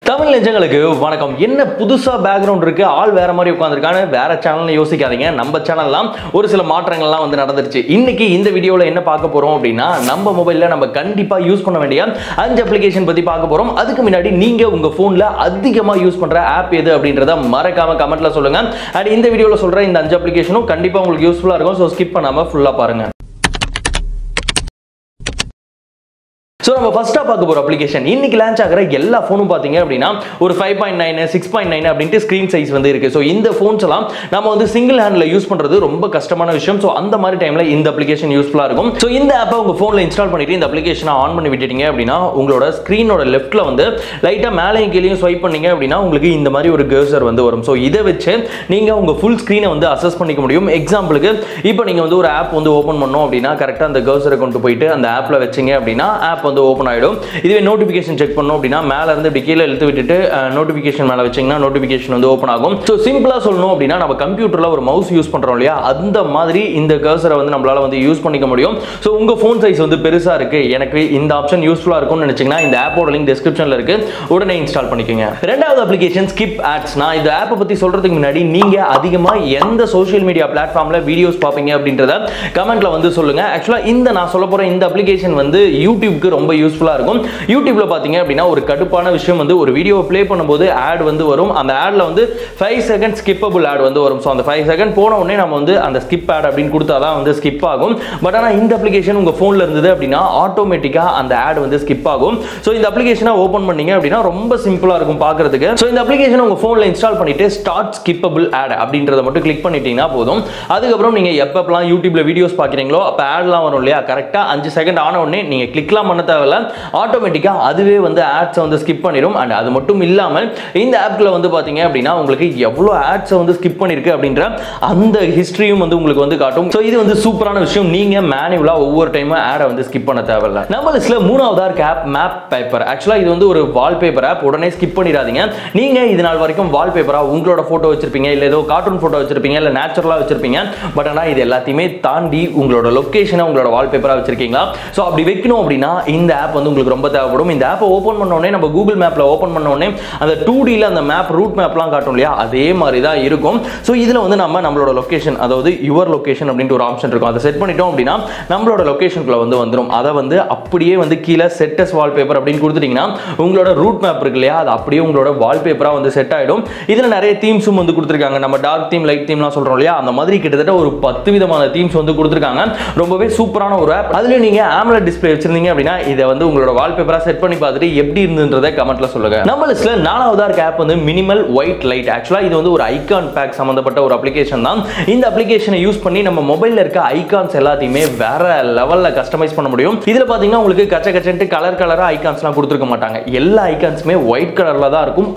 தமிழ் நெஞ்சங்களுக்கு வணக்கம். என்ன புதுசா பேக்ரவுண்ட் இருக்கு, ஆள் வேற மாதிரி உட்கார்ந்திருக்கானே வேற சேனல்ல யோசிக்காதீங்க. நம்ம சேனல்லாம் ஒரு சில மாற்றங்கள்லாம் வந்து நடந்துருச்சு. இன்னைக்கு இந்த வீடியோல என்ன பார்க்க போறோம் அப்படின்னா, நம்ம மொபைல்ல நம்ம கண்டிப்பா யூஸ் பண்ண வேண்டிய 5 அப்ளிகேஷன் பத்தி பார்க்க போறோம். அதுக்கு முன்னாடி நீங்க உங்க போன்ல அதிகமா யூஸ் பண்ற ஆப் எது அப்படின்றத மறக்காம கமெண்ட்ல சொல்லுங்க. அண்ட் இந்த வீடியோல சொல்ற இந்த 5 அப்ளிகேஷனும் கண்டிப்பா உங்களுக்கு யூஸ்ஃபுல்லா இருக்கும். சோ ஸ்கிப் பண்ணாம ஃபுல்லா பாருங்க. So நம்ம ஃபர்ஸ்டா பார்க்க போற அப்ளிகேஷன் இன்னைக்கு லான்ச் ஆகிற எல்லா ஃபோனும் பாத்தீங்க அப்படின்னா ஒரு 5.9 6.9 அப்படின்ட்டு ஸ்கிரீன் சைஸ் வந்து இருக்கு. சோ இந்த ஃபோன்ஸ் எல்லாம் நம்ம வந்து சிங்கிள் ஹேண்ட்ல யூஸ் பண்றது ரொம்ப கஷ்டமான விஷயம். சோ அந்த மாதிரி டைம்ல இந்த அப்ளிகேஷன் யூஸ்ஃபுல்லா இருக்கும். சோ இந்த ஆப்பை உங்க போன்ல இன்ஸ்டால் பண்ணிட்டு இந்த அப்ளிகேஷனை ஆன் பண்ணி விட்டுட்டீங்க அப்படின்னா உங்களோட ஸ்கிரீனோட லெஃப்ட்ல வந்து லைட்டா மேலேயும் கீழேயும் ஸ்வைப் பண்ணீங்க அப்படின்னா உங்களுக்கு இந்த மாதிரி ஒரு கர்சர் வந்து வரும். சோ இதை வச்சு நீங்க உங்க ஃபுல் ஸ்கிரீனை வந்து அசஸ் பண்ணிக்க முடியும். எக்ஸாம்பிளுக்கு இப்போ நீங்க வந்து ஒரு ஆப் வந்து ஓபன் பண்ணோம் அப்படின்னா கரெக்டா அந்த கர்சரை கொண்டு போயிட்டு அந்த ஆப்ல வச்சீங்க அப்படின்னா ஆப் வந்து ஓபன் ஆயிடும். இதுவே நோட்டிபிகேஷன் செக் பண்ணோம் அப்படின்னா மேல இருந்து இப்படி கீழே இழுத்து விட்டுட்டு நோட்டிபிகேஷன் மேல வச்சீங்கன்னா நோட்டிபிகேஷன் வந்து ஓபன் ஆகும். சோ சிம்பிளா சொல்லணும் அப்படின்னா நம்ம கம்ப்யூட்டர்ல ஒரு மவுஸ் யூஸ் பண்றோம் இல்லையா, அந்த மாதிரி இந்த கர்சரை வந்து நம்மளால வந்து யூஸ் பண்ணிக்க முடியும். சோ உங்க போன் சைஸ் வந்து பெருசா இருக்கு, எனக்கு இந்த ஆப்ஷன் யூஸ்ஃபுல்லா இருக்கும்னு நினைச்சீங்கன்னா இந்த ஆப்போட லிங்க் டிஸ்கிரிப்ஷன்ல இருக்கு, உடனே இன்ஸ்டால் பண்ணிக்கோங்க. ரெண்டாவது அப்ளிகேஷன் ஸ்கிப் ஆட்ஸ். நான் இந்த ஆப்பை பத்தி சொல்றதுக்கு முன்னாடி நீங்க அதிகமா எந்த சோஷியல் மீடியா பிளாட்ஃபார்ம்ல வீடியோஸ் பாப்பீங்க அப்படின்றத கமெண்ட்ல வந்து சொல்லுங்க. ஆக்சுவலா இந்த நான் சொல்ல போற இந்த அப்ளிகேஷன் வந்து யூடியூப்க்கு ரொம்ப யூஸ்ஃபுல்லா இருக்கும். யூடியூப்ல பாத்தீங்க அப்படின்னா ஒரு கடுப்பான விஷயம் வந்து ஒரு வீடியோ ப்ளே பண்ணும்போது ஆட் வந்து வரும். அந்த ஆட்ல வந்து 5 செகண்ட் ஸ்கிப்பபிள் ஆட் வந்து வரும். சோ அந்த 5 செகண்ட் போன உடனே நம்ம வந்து அந்த ஸ்கிப் ஆட் அப்படின்னு கொடுத்தாதான் வந்து ஸ்கிப் ஆகும். பட் ஆனா இந்த அப்ளிகேஷன் உங்க போன்ல இருந்தது அப்படின்னா ஆட்டோமேட்டிக்கா அந்த ஆட் வந்து ஸ்கிப் ஆகும். சோ இந்த அப்ளிகேஷனை ஓபன் பண்ணீங்க அப்படின்னா ரொம்ப சிம்பிளா இருக்கும் பார்க்கிறதுக்கு. சோ இந்த அப்ளிகேஷனை உங்க போன்ல இன்ஸ்டால் பண்ணிட்டு ஸ்டார்ட் ஸ்கிப்பபிள் ஆட் அப்படின்றத மட்டும் கிளிக் பண்ணிட்டீங்கன்னா போதும். அதுக்கப்புறம் நீங்க எப்பப்பெல்லாம் யூடியூப்ல வீடியோஸ் பாக்குறீங்களோ அப்ப ஆட்லாம் வரும் இல்லையா, கரெக்டா 5 செகண்ட் ஆன உடனே நீங்க கிளிக்லாம் பண்ண தேவையில்ல, ஆட்டோமேட்டிக்கா அதுவே வந்து ஆட்ஸ் வந்து ஸ்கிப் பண்ணிடும். அண்ட் அது மட்டும் இல்லாமல் இந்த ஆப்ல வந்து பாத்தீங்க அப்படின்னா உங்களுக்கு எவ்வளவு ஆட்ஸ் வந்து ஸ்கிப் பண்ணிருக்கு அப்படின்ற அந்த ஹிஸ்டரியும் வந்து உங்களுக்கு வந்து காட்டும். சோ இது வந்து சூப்பரான விஷயம். நீங்க மேனுவலா ஒவ்வொரு டைம் ஆட் வந்து ஸ்கிப் பண்ண தேவையில்ல. நம்ம லிஸ்ட்ல மூணாவதா இருக்க ஆப் MapPaper. ஆக்சுவலா இது வந்து ஒரு வால்பேப்பர் ஆப், உடனே ஸ்கிப் பண்ணிடாதீங்க. நீங்க இது நாள் வரைக்கும் வால்பேப்பரா உங்களோட போட்டோ வச்சிருப்பீங்க, இல்ல ஏதோ கார்ட்டூன் போட்டோ வச்சிருப்பீங்க, இல்ல நேச்சுரலா வச்சிருப்பீங்க. பட் ஆனா இது எல்லாத்தையுமே தாண்டி உங்களோட லொகேஷனை உங்களோட வால்பேப்பரா வச்சிருக்கீங்களா? சோ அப்படி வைக்கணும் அப்படின்னா இந்த ஆப் வந்து உங்களுக்கு ரொம்ப தேவைப்படும். இந்த ஆப்பை ஓபன் பண்ண உடனே நம்ம கூகுள் மேப்ல ஓபன் பண்ண உடனே அந்த 2D ல அந்த மேப் ரூட் மேப்லாம் காட்டும் இல்லையா, அதே மாதிரி தான் இருக்கும். சோ இதுல வந்து நம்மளோட லொகேஷன், அதாவது யுவர் லொகேஷன் அப்படின்ற ஒரு ஆப்ஷன் இருக்கும். அதை செட் பண்ணிட்டோம் அப்படின்னா நம்மளோட லொகேஷன்குள்ள வந்து வந்துரும். அதை வந்து அப்படியே வந்து கீழே செட் அஸ் வால்பேப்பர் அப்படின்னு கொடுத்துட்டீங்கன்னா உங்களோட ரூட் மேப் இருக்கு இல்லையா, அது அப்படியே உங்களோட வால்பேப்பரா வந்து செட் ஆயிடும். இதுல நிறைய தீம்ஸும் வந்து கொடுத்துருக்காங்க. நம்ம டார்க் தீம், லைட் தீம்லாம் சொல்றோம் இல்லையா, அந்த மாதிரி கிட்டத்தட்ட ஒரு 10 விதமான தீம்ஸ் வந்து கொடுத்துருக்காங்க. ரொம்பவே சூப்பரான ஒரு ஆப். அதுல நீங்க AMOLED டிஸ்ப்ளே வச்சிருந்தீங்க அப்படின்னா இதை வந்து உங்களோட வால்பேப்பரா செட் பண்ணி பார்த்துட்டு எப்படி இருந்துன்றதை கமெண்ட்ல சொல்லுங்க. நம்ம லிஸ்ட்ல 4வதா இருக்க ஆப் வந்து மினிமல் ஒயிட் லைட். ஆக்சுவலா இது வந்து ஒரு ஐகான் பேக் சம்பந்தப்பட்ட ஒரு அப்ளிகேஷன் தான். இந்த அப்ளிகேஷனை யூஸ் பண்ணி நம்ம மொபைல்ல இருக்க ஐகான்ஸ் எல்லாத்தையுமே வேற லெவல்ல கஸ்டமைஸ் பண்ண முடியும். இதுல பாத்தீங்கன்னா உங்களுக்கு கச்ச கச்சன்ட்டு கலரா ஐகான்ஸ்லாம் கொடுத்துருக்க மாட்டாங்க. எல்லா ஐகான்ஸுமே ஒயிட் கலர்ல தான் இருக்கும்.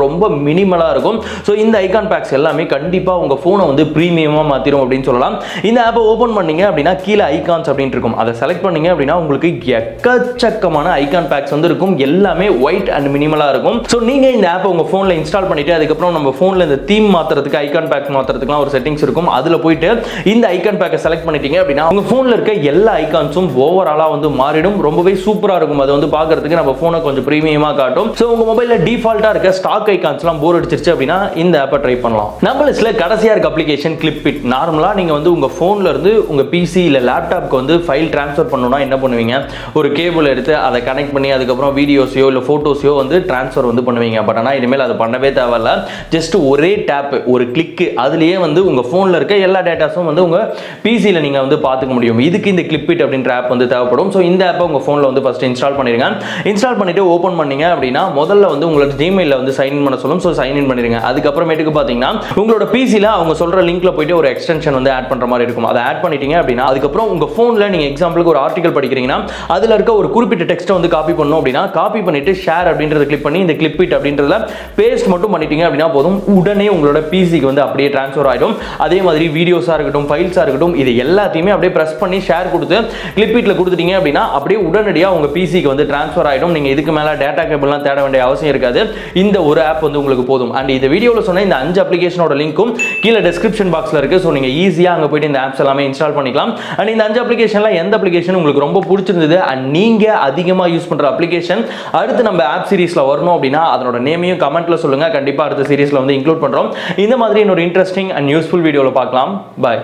ரொம்ப மினிமலா இருக்கும். சோ இந்த ஐகான் பேக்ஸ் எல்லாமே கண்டிப்பா உங்க போனை வந்து பிரீமியமா மாத்திரும் அப்படின்னு சொல்லலாம். இந்த ஆப்பை ஓபன் பண்ணீங்க அப்படின்னா கீழே ஐகான்ஸ் அப்படின்னு இருக்கும். அதை செலக்ட் பண்ணீங்க அப்படின்னா உங்களுக்கு எக்கச்சக்கமான ஐகான் பேக்ஸ் வந்து இருக்கும். எல்லாமே ஒயிட் அண்ட் மினிமலா இருக்கும். சோ நீங்க இந்த ஆப்பை உங்க போன்ல இன்ஸ்டால் பண்ணிட்டு அதுக்கப்புறம் நம்ம போன்ல இந்த தீம் மாத்துறதுக்கு, ஐகான் பேக் மாத்துறதுக்குலாம் ஒரு செட்டிங்ஸ் இருக்கும். அதுல போயிட்டு இந்த ஐகான் பேக்கை செலக்ட் பண்ணிட்டீங்க அப்படின்னா உங்க போன்ல இருக்க எல்லா ஐகான்ஸும் ஓவராலா வந்து மாறிடும். ரொம்பவே சூப்பரா இருக்கும். அது வந்து பார்க்கிறதுக்கு நம்ம போனை கொஞ்சம் பிரீமியமா காட்டும். சோ உங்க மொபைல்ல டிஃபால்ட்டா இருக்க ஸ்டாக் ஐகான்ஸ்லாம் போர் அடிச்சிருச்சு அப்படின்னா இந்த ஆப்பை ட்ரை பண்ணலாம். நம்ம லிஸ்ட்ல கடைசியா இருக்க அப்ளிகேஷன் கிளிப்பிட். நார்மலா நீங்க வந்து உங்க போன்ல இருந்து உங்க பிசி இல்ல லேப்டாப்க்கு வந்து ஃபைல் ட்ரான்ஸ்ஃபர் பண்ணனும்னா என்ன பண்ணுவீங்க? ஒரு கேபிள் எடுத்து அதை கனெக்ட் பண்ணி அதுக்கப்புறம் வீடியோஸையோ இல்ல போட்டோஸையோ வந்து ட்ரான்ஸ்ஃபர் வந்து பண்ணுவீங்க. பட் ஆனா இனிமேல் அது பண்ணவே தேவையில்ல. ஜஸ்ட் ஒரே டேப், ஒரு கிளிக், அதுலயே வந்து உங்க போன்ல இருக்க எல்லா டேட்டாஸும் வந்து உங்க பிசில நீங்க வந்து பாத்துக்க முடியும். இதுக்கு இந்த கிளிப்பிட் அப்படின்ற ஆப் வந்து தேவைப்படும். சோ இந்த ஆப்பை உங்க போன்ல வந்து ஃபர்ஸ்ட் இன்ஸ்டால் பண்ணிருங்க. இன்ஸ்டால் பண்ணிட்டு ஓபன் பண்ணீங்க அப்படின்னா முதல்ல வந்து உங்களோட ஜிமெயில்ல வந்து சைன் இன் பண்ண சொல்லும். சோ சைன் இன் பண்ணிருங்க. அதுக்கப்புறமேட்டுக்கு பாத்தீங்கன்னா உங்களோட பிசில அவங்க சொல்ற லிங்க்ல போயிட்டு ஒரு எக்ஸ்டென்ஷன் வந்து ஆட் பண்ற மாதிரி இருக்கும். அதை ஆட் பண்ணிட்டீங்க அப்படின்னா அதுக்கப்புறம் உங்க போன்ல நீங்க எக்ஸாம்பிளுக்கு ஒரு ஆர்டிகல் படிக்கிறீங்கன்னா அதுல இருக்க ஒரு குறிப்பிட்ட டெக்ஸ்ட்டை வந்து காப்பி பண்ணணும் அப்படின்னா காப்பி பண்ணிட்டு ஷேர் அப்படின்றத கிளிக் பண்ணி இந்த கிளிப்பிட் அப்படின்றத பேஸ்ட் மட்டும் பண்ணிட்டீங்க அப்படின்னா போதும், உடனே உங்களோட பிசிக்கு வந்து அப்படியே ட்ரான்ஸ்ஃபர் ஆயிடும். அதே மாதிரி வீடியோஸா இருக்கட்டும், ஃபைல்ஸா இருக்கட்டும், இது எல்லாத்தையுமே அப்படியே பிரஸ் பண்ணி ஷேர் கொடுத்து கிளிப்பிட்ல கொடுத்துட்டீங்க அப்படின்னா அப்படியே உடனடியா உங்க பிசிக்கு வந்து ட்ரான்ஸ்ஃபர் ஆயிடும். நீங்க இதுக்கு மேல டேட்டா கேபிள்லாம் தேட வேண்டிய அவசியம் இருக்காது. இந்த ஒரு ஆப் வந்து உங்களுக்கு போதும். அண்ட் இந்த வீடியோல சொன்ன இந்த 5 அப்ளிகேஷனோட லிங்க்கும் கீழே டிஸ்கிரிப்ஷன் பாக்ஸ்ல இருக்கு. சோ நீங்க ஈஸியா அங்க போயிட்டு இந்த ஆப்ஸ் எல்லாமே இன்ஸ்டால் பண்ணிக்கலாம். அண்ட் இந்த 5 அப்ளிகேஷன்ல எந்த அப்ளிகேஷன் உங்களுக்கு ரொம்ப பிடிச்சிருந்தது அண்ட் அண்ட் நீங்க அதிகமா யூஸ் பண்ற அப்ளிகேஷன் அடுத்து நம்ம ஆப் சீரிஸ்ல வரணும் அப்படின்னா அதனோட நேமையும் கமெண்ட்ல சொல்லுங்க. கண்டிப்பா அடுத்த சீரிஸ்ல வந்து இன்க்ளூட் பண்றோம். இந்த மாதிரி இன்னொரு இன்ட்ரெஸ்டிங் அண்ட் யூஸ்ஃபுல் வீடியோல பார்க்கலாம். பை.